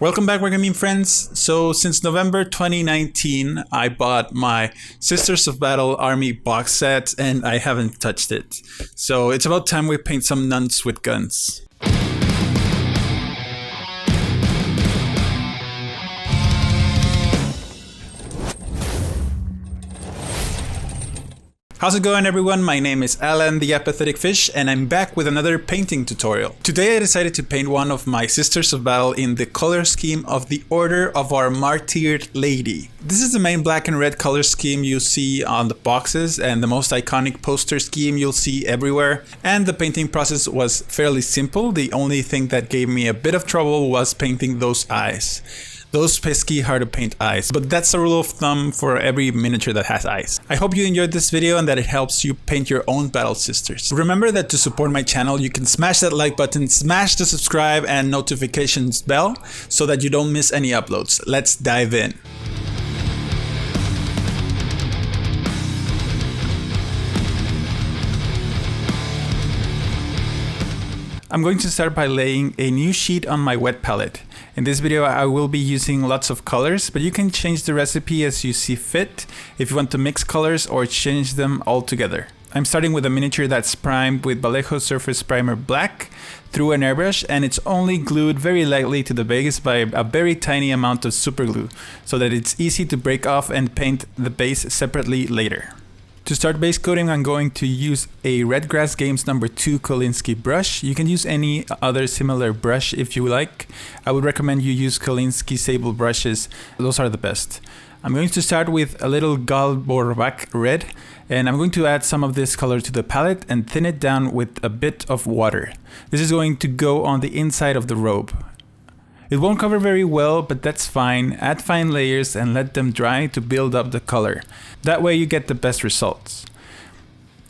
Welcome back, Wargaming friends. So since November 2019, I bought my Sisters of Battle Army box set and I haven't touched it. So it's about time we paint some nuns with guns. How's it going, everyone? My name is Alan the Apathetic Fish and I'm back with another painting tutorial. Today I decided to paint one of my Sisters of Battle in the color scheme of the Order of our Martired Lady. This is the main black and red color scheme you see on the boxes and the most iconic poster scheme you'll see everywhere. And the painting process was fairly simple. The only thing that gave me a bit of trouble was painting those eyes. Those pesky hard to paint eyes, but that's a rule of thumb for every miniature that has eyes. I hope you enjoyed this video and that it helps you paint your own battle sisters. Remember that to support my channel, you can smash that like button, smash the subscribe and notifications bell so that you don't miss any uploads. Let's dive in. I'm going to start by laying a new sheet on my wet palette. In this video I will be using lots of colors, but you can change the recipe as you see fit if you want to mix colors or change them all together. I'm starting with a miniature that's primed with Vallejo Surface Primer Black through an airbrush, and it's only glued very lightly to the base by a very tiny amount of super glue so that it's easy to break off and paint the base separately later. To start base coating, I'm going to use a Redgrass Games No. 2 Kolinsky brush. You can use any other similar brush if you like. I would recommend you use Kolinsky Sable brushes. Those are the best. I'm going to start with a little Galborvac red, and I'm going to add some of this color to the palette and thin it down with a bit of water. This is going to go on the inside of the robe. It won't cover very well, but that's fine. Add fine layers and let them dry to build up the color. That way you get the best results.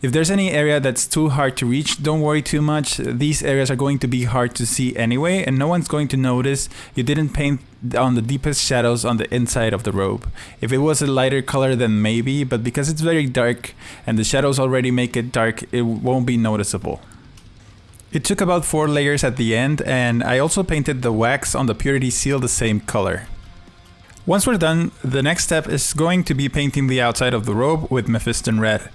If there's any area that's too hard to reach, don't worry too much. These areas are going to be hard to see anyway, and no one's going to notice you didn't paint on the deepest shadows on the inside of the robe. If it was a lighter color, then maybe, but because it's very dark and the shadows already make it dark, it won't be noticeable. It took about 4 layers at the end, and I also painted the wax on the purity seal the same color. Once we're done, the next step is going to be painting the outside of the robe with Mephiston Red.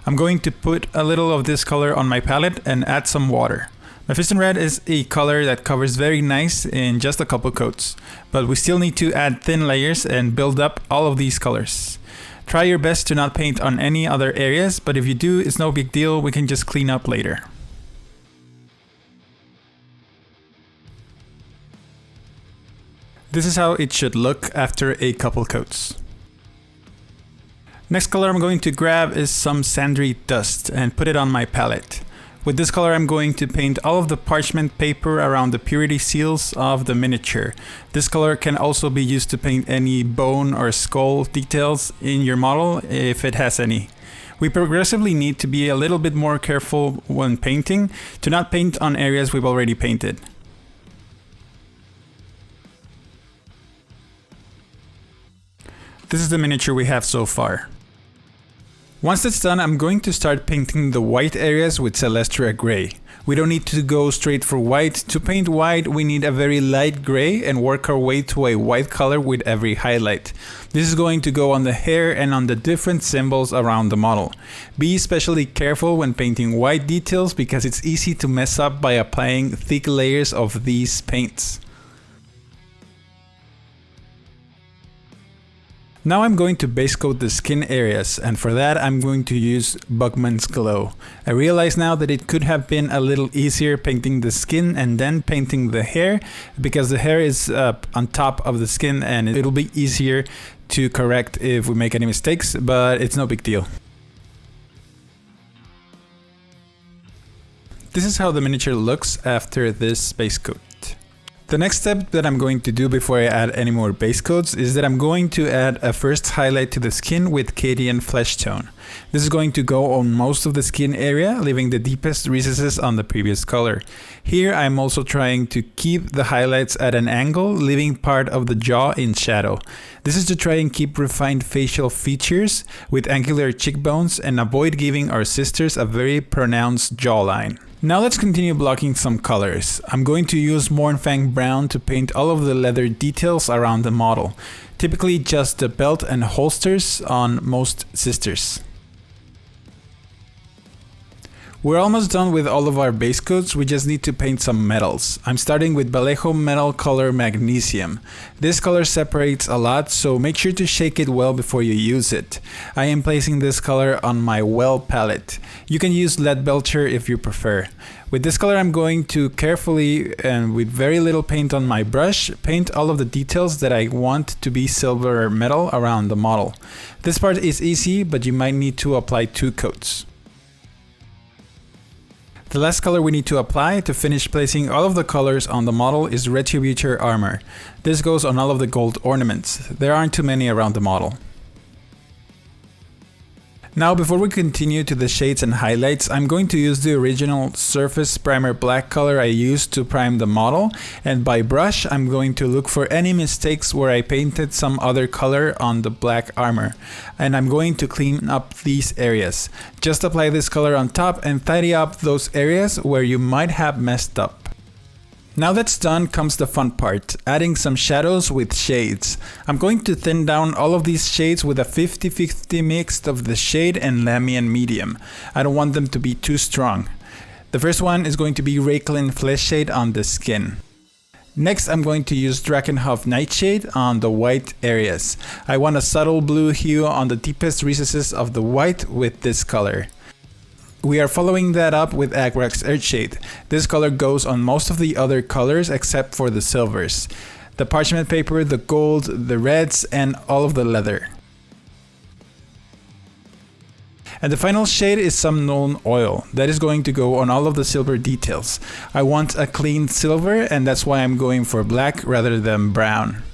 I'm going to put a little of this color on my palette and add some water. Mephiston Red is a color that covers very nice in just a couple coats, but we still need to add thin layers and build up all of these colors. Try your best to not paint on any other areas, but if you do, it's no big deal, we can just clean up later. This is how it should look after a couple coats. Next color I'm going to grab is some Sandry Dust and put it on my palette. With this color I'm going to paint all of the parchment paper around the purity seals of the miniature. This color can also be used to paint any bone or skull details in your model if it has any. We progressively need to be a little bit more careful when painting to not paint on areas we've already painted. This is the miniature we have so far. Once that's done, I'm going to start painting the white areas with Celestra Gray. We don't need to go straight for white. To paint white, we need a very light gray and work our way to a white color with every highlight. This is going to go on the hair and on the different symbols around the model. Be especially careful when painting white details because it's easy to mess up by applying thick layers of these paints. Now I'm going to base coat the skin areas, and for that I'm going to use Bugman's Glow. I realize now that it could have been a little easier painting the skin and then painting the hair, because the hair is on top of the skin and it'll be easier to correct if we make any mistakes, but it's no big deal. This is how the miniature looks after this base coat. The next step that I'm going to do before I add any more base coats is that I'm going to add a first highlight to the skin with Cadian Flesh Tone. This is going to go on most of the skin area, leaving the deepest recesses on the previous color. Here I'm also trying to keep the highlights at an angle, leaving part of the jaw in shadow. This is to try and keep refined facial features with angular cheekbones and avoid giving our sisters a very pronounced jawline. Now let's continue blocking some colors. I'm going to use Mournfang Brown to paint all of the leather details around the model, typically just the belt and holsters on most sisters. We're almost done with all of our base coats, we just need to paint some metals. I'm starting with Vallejo Metal Color Magnesium. This color separates a lot, so make sure to shake it well before you use it. I am placing this color on my well palette. You can use lead Vulture if you prefer. With this color I'm going to carefully and with very little paint on my brush, paint all of the details that I want to be silver or metal around the model. This part is easy, but you might need to apply 2 coats. The last color we need to apply to finish placing all of the colors on the model is Retributor Armor. This goes on all of the gold ornaments. There aren't too many around the model. Now before we continue to the shades and highlights, I'm going to use the original Surface Primer black color I used to prime the model, and by brush I'm going to look for any mistakes where I painted some other color on the black armor, and I'm going to clean up these areas. Just apply this color on top and tidy up those areas where you might have messed up. Now that's done comes the fun part, adding some shadows with shades. I'm going to thin down all of these shades with a 50-50 mix of the shade and Lamy and medium. I don't want them to be too strong. The first one is going to be Raiklin Flesh Shade on the skin. Next I'm going to use Drakenhof Nightshade on the white areas. I want a subtle blue hue on the deepest recesses of the white with this color. We are following that up with Agrax Earthshade. This color goes on most of the other colors except for the silvers, the parchment paper, the gold, the reds, and all of the leather. And the final shade is some Nuln Oil. That is going to go on all of the silver details. I want a clean silver, and that's why I'm going for black rather than brown.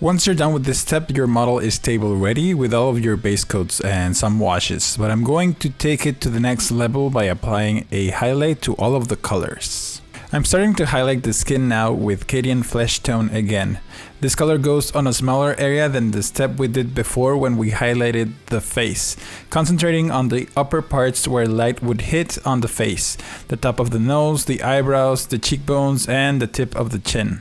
Once you're done with this step, your model is table ready with all of your base coats and some washes, but I'm going to take it to the next level by applying a highlight to all of the colors. I'm starting to highlight the skin now with Cadian Flesh Tone again. This color goes on a smaller area than the step we did before when we highlighted the face, concentrating on the upper parts where light would hit on the face, the top of the nose, the eyebrows, the cheekbones, and the tip of the chin.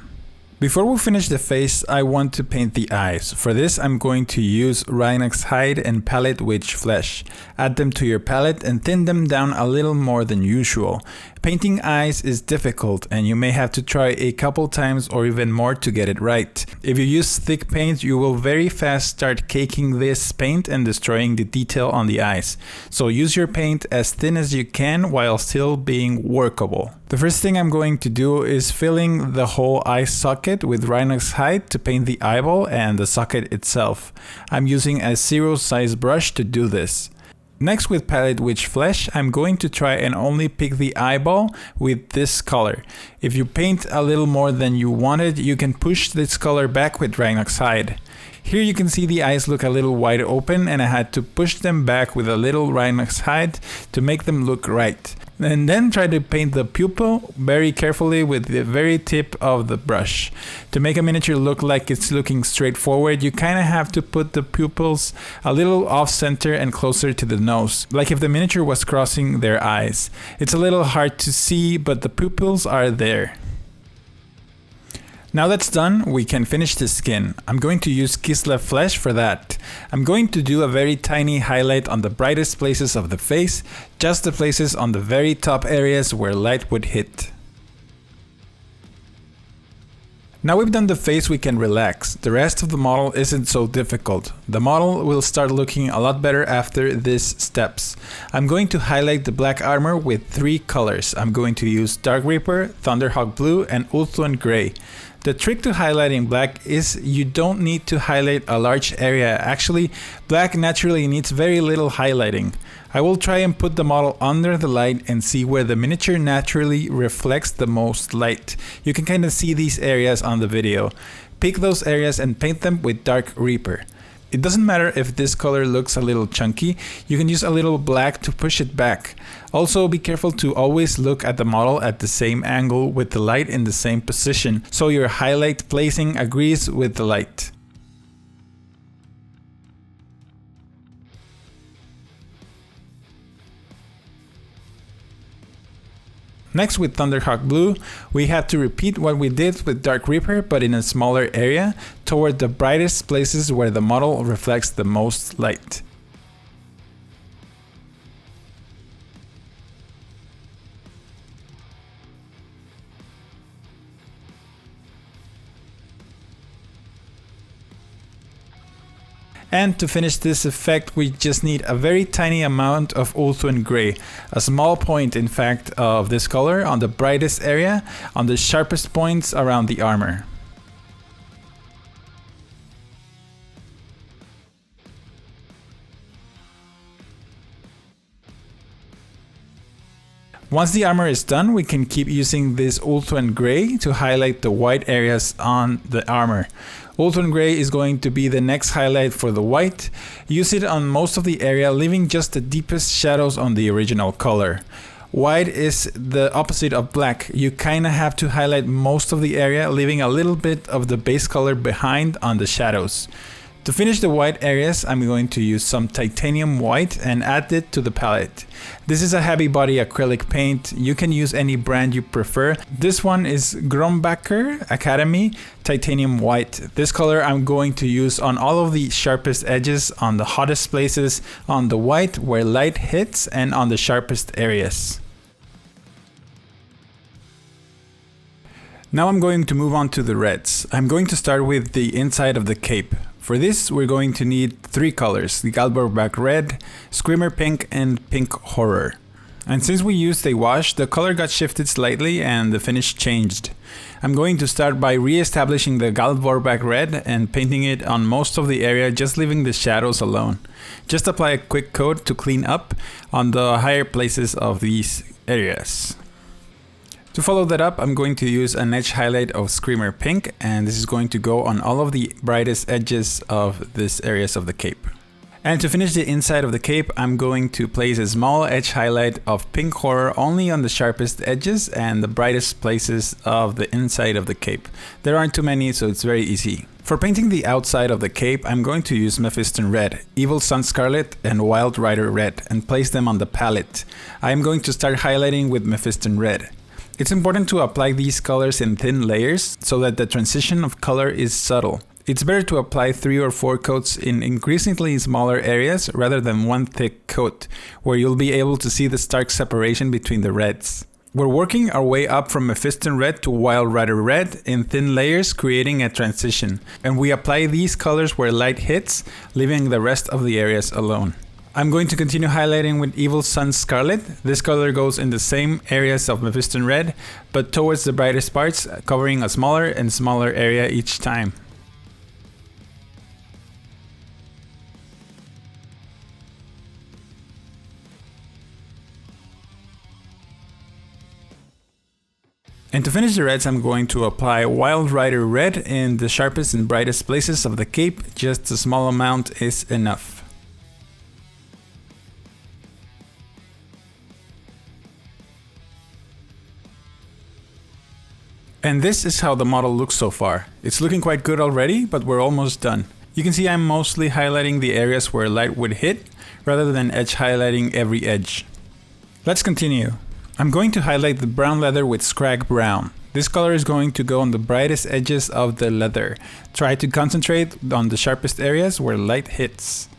Before we finish the face, I want to paint the eyes. For this, I'm going to use Rhinox Hide and Palette Witch Flesh. Add them to your palette and thin them down a little more than usual. Painting eyes is difficult and you may have to try a couple times or even more to get it right. If you use thick paint, you will very fast start caking this paint and destroying the detail on the eyes. So use your paint as thin as you can while still being workable. The first thing I'm going to do is filling the whole eye socket with Rhinox Hide to paint the eyeball and the socket itself. I'm using a 0 size brush to do this. Next, with Palette Witch Flesh, I'm going to try and only pick the eyeball with this color. If you paint a little more than you wanted, you can push this color back with Rhinox Hide. Here you can see the eyes look a little wide open and I had to push them back with a little Rhinox Hide to make them look right. And then try to paint the pupil very carefully with the very tip of the brush. To make a miniature look like it's looking straight forward, you kind of have to put the pupils a little off center and closer to the nose, like if the miniature was crossing their eyes. It's a little hard to see, but the pupils are there. Now that's done, we can finish the skin. I'm going to use Kislev Flesh for that. I'm going to do a very tiny highlight on the brightest places of the face, just the places on the very top areas where light would hit. Now we've done the face, we can relax. The rest of the model isn't so difficult. The model will start looking a lot better after these steps. I'm going to highlight the black armor with 3 colors. I'm going to use Dark Reaper, Thunderhawk Blue, and Ulthuan Grey. The trick to highlighting black is you don't need to highlight a large area. Actually, black naturally needs very little highlighting. I will try and put the model under the light and see where the miniature naturally reflects the most light. You can kind of see these areas on the video. Pick those areas and paint them with Dark Reaper. It doesn't matter if this color looks a little chunky, you can use a little black to push it back. Also be careful to always look at the model at the same angle with the light in the same position, so your highlight placing agrees with the light. Next, with Thunderhawk Blue, we have to repeat what we did with Dark Reaper, but in a smaller area, toward the brightest places where the model reflects the most light. And to finish this effect, we just need a very tiny amount of Ulthuan Gray, a small point in fact of this color on the brightest area, on the sharpest points around the armor. Once the armor is done, we can keep using this Ulthuan Gray to highlight the white areas on the armor. Ulthuan Gray is going to be the next highlight for the white. Use it on most of the area, leaving just the deepest shadows on the original color. White is the opposite of black. You kinda have to highlight most of the area, leaving a little bit of the base color behind on the shadows. To finish the white areas, I'm going to use some titanium white and add it to the palette. This is a heavy body acrylic paint. You can use any brand you prefer. This one is Grombacher Academy Titanium White. This color I'm going to use on all of the sharpest edges, on the hottest places, on the white where light hits, and on the sharpest areas. Now I'm going to move on to the reds. I'm going to start with the inside of the cape. For this, we're going to need 3 colors, the Galborback Red, Screamer Pink, and Pink Horror. And since we used a wash, the color got shifted slightly and the finish changed. I'm going to start by re-establishing the Galborback Red and painting it on most of the area, just leaving the shadows alone. Just apply a quick coat to clean up on the higher places of these areas. To follow that up, I'm going to use an edge highlight of Screamer Pink, and this is going to go on all of the brightest edges of these areas of the cape. And to finish the inside of the cape, I'm going to place a small edge highlight of Pink Horror only on the sharpest edges and the brightest places of the inside of the cape. There aren't too many, so it's very easy. For painting the outside of the cape, I'm going to use Mephiston Red, Evil Sun Scarlet, and Wild Rider Red, and place them on the palette. I am going to start highlighting with Mephiston Red. It's important to apply these colors in thin layers so that the transition of color is subtle. It's better to apply 3 or 4 coats in increasingly smaller areas rather than one thick coat, where you'll be able to see the stark separation between the reds. We're working our way up from Mephiston Red to Wild Rider Red in thin layers, creating a transition, and we apply these colors where light hits, leaving the rest of the areas alone. I'm going to continue highlighting with Evil Sun Scarlet. This color goes in the same areas of Mephiston Red, but towards the brightest parts, covering a smaller and smaller area each time. And to finish the reds, I'm going to apply Wild Rider Red in the sharpest and brightest places of the cape. Just a small amount is enough. And this is how the model looks so far. It's looking quite good already, but we're almost done. You can see I'm mostly highlighting the areas where light would hit, rather than edge highlighting every edge. Let's continue. I'm going to highlight the brown leather with Scrag Brown. This color is going to go on the brightest edges of the leather. Try to concentrate on the sharpest areas where light hits.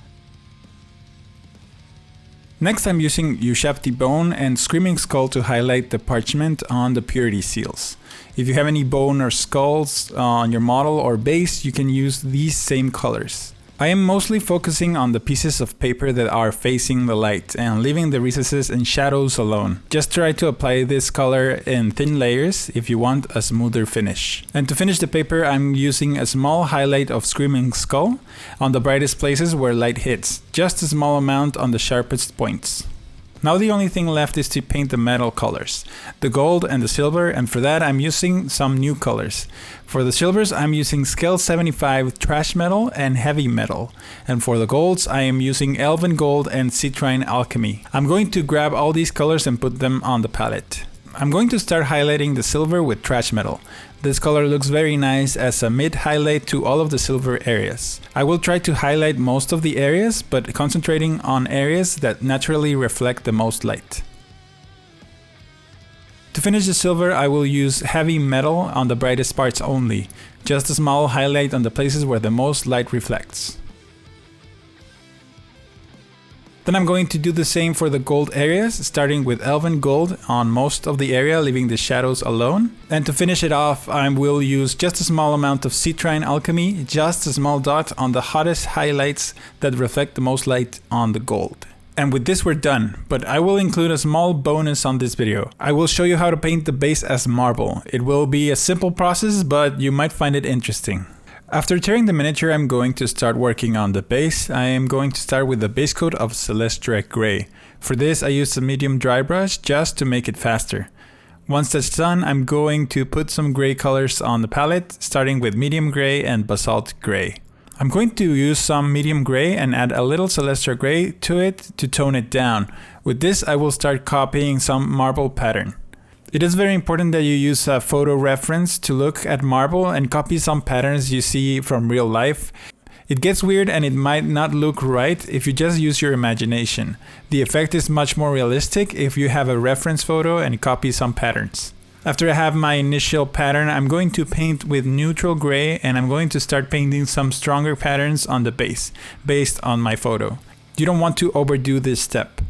Next, I'm using Ushapti Bone and Screaming Skull to highlight the parchment on the purity seals. If you have any bone or skulls on your model or base, you can use these same colors. I am mostly focusing on the pieces of paper that are facing the light and leaving the recesses and shadows alone. Just try to apply this color in thin layers if you want a smoother finish. And to finish the paper, I'm using a small highlight of Screaming Skull on the brightest places where light hits, just a small amount on the sharpest points. Now the only thing left is to paint the metal colors, the gold and the silver, and for that I'm using some new colors. For the silvers I'm using Scale 75 Trash Metal and Heavy Metal, and for the golds I am using Elven Gold and Citrine Alchemy. I'm going to grab all these colors and put them on the palette. I'm going to start highlighting the silver with Trash Metal. This color looks very nice as a mid highlight to all of the silver areas. I will try to highlight most of the areas, but concentrating on areas that naturally reflect the most light. To finish the silver, I will use heavy metal on the brightest parts only, just a small highlight on the places where the most light reflects. Then I'm going to do the same for the gold areas, starting with Elven Gold on most of the area, leaving the shadows alone. And to finish it off, I will use just a small amount of Citrine Alchemy, just a small dot on the hottest highlights that reflect the most light on the gold. And with this we're done, but I will include a small bonus on this video. I will show you how to paint the base as marble. It will be a simple process, but you might find it interesting. After tearing the miniature, I'm going to start working on the base. I am going to start with the base coat of Celestra Grey. For this I used a medium dry brush just to make it faster. Once that's done, I'm going to put some gray colors on the palette, starting with medium gray and basalt gray. I'm going to use some medium gray and add a little Celestra Grey to it to tone it down. With this I will start copying some marble pattern. It is very important that you use a photo reference to look at marble and copy some patterns you see from real life. It gets weird and it might not look right if you just use your imagination. The effect is much more realistic if you have a reference photo and copy some patterns. After I have my initial pattern, I'm going to paint with neutral gray and I'm going to start painting some stronger patterns on the base, based on my photo. You don't want to overdo this step.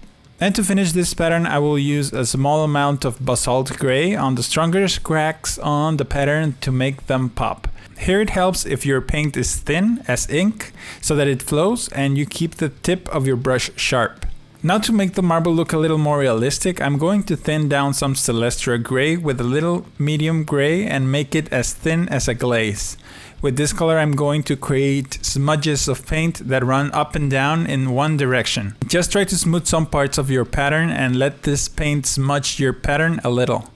And to finish this pattern, I will use a small amount of basalt gray on the strongest cracks on the pattern to make them pop. Here it helps if your paint is thin as ink, so that it flows and you keep the tip of your brush sharp. Now to make the marble look a little more realistic, I'm going to thin down some Celestra Grey with a little medium gray and make it as thin as a glaze. With this color I'm going to create smudges of paint that run up and down in one direction. Just try to smooth some parts of your pattern and let this paint smudge your pattern a little.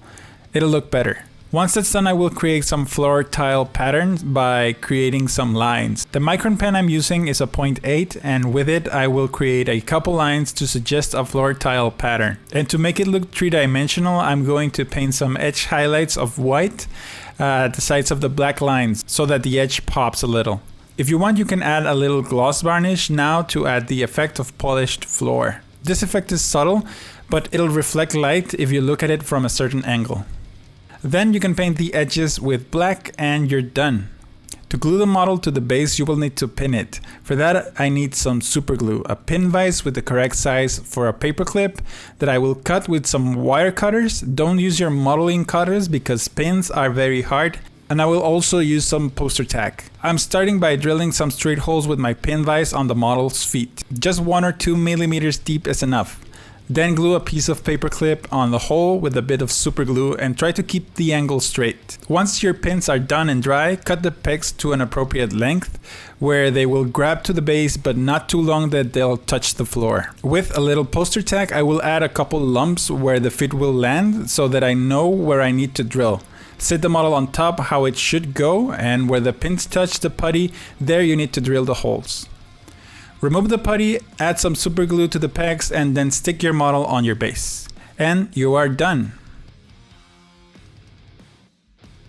It'll look better. Once that's done, I will create some floor tile patterns by creating some lines. The micron pen I'm using is a 0.8 and with it I will create a couple lines to suggest a floor tile pattern. And to make it look three-dimensional, I'm going to paint some edge highlights of white at the sides of the black lines so that the edge pops a little. If you want, you can add a little gloss varnish now to add the effect of polished floor. This effect is subtle, but it'll reflect light if you look at it from a certain angle. Then you can paint the edges with black and you're done. To glue the model to the base, you will need to pin it. For that I need some super glue, a pin vise with the correct size for a paper clip that I will cut with some wire cutters. Don't use your modeling cutters because pins are very hard. And I will also use some poster tack. I'm starting by drilling some straight holes with my pin vise on the model's feet. Just 1 or 2 millimeters deep is enough. Then glue a piece of paper clip on the hole with a bit of super glue and try to keep the angle straight. Once your pins are done and dry, cut the pegs to an appropriate length where they will grab to the base but not too long that they'll touch the floor. With a little poster tack, I will add a couple lumps where the feet will land so that I know where I need to drill. Set the model on top how it should go, and where the pins touch the putty, there you need to drill the holes. Remove the putty, add some super glue to the pegs, and then stick your model on your base. And you are done.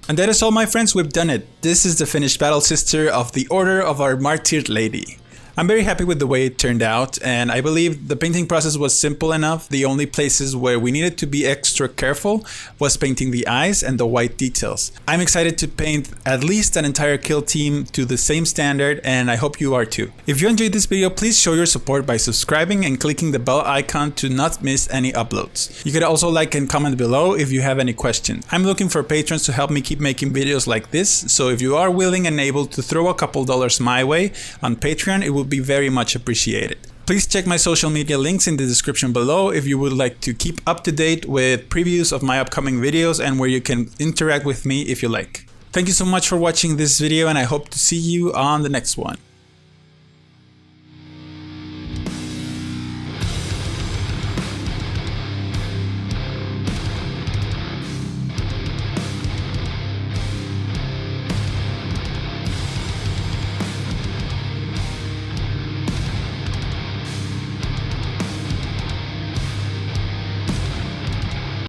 And that is all, my friends, we've done it. This is the finished battle sister of the Order of our Martired Lady. I'm very happy with the way it turned out, and I believe the painting process was simple enough. The only places where we needed to be extra careful was painting the eyes and the white details. I'm excited to paint at least an entire kill team to the same standard, and I hope you are too. If you enjoyed this video, please show your support by subscribing and clicking the bell icon to not miss any uploads. You could also like and comment below if you have any questions. I'm looking for patrons to help me keep making videos like this, so if you are willing and able to throw a couple dollars my way on Patreon, it will be very much appreciated. Please check my social media links in the description below if you would like to keep up to date with previews of my upcoming videos and where you can interact with me if you like. Thank you so much for watching this video, and I hope to see you on the next one.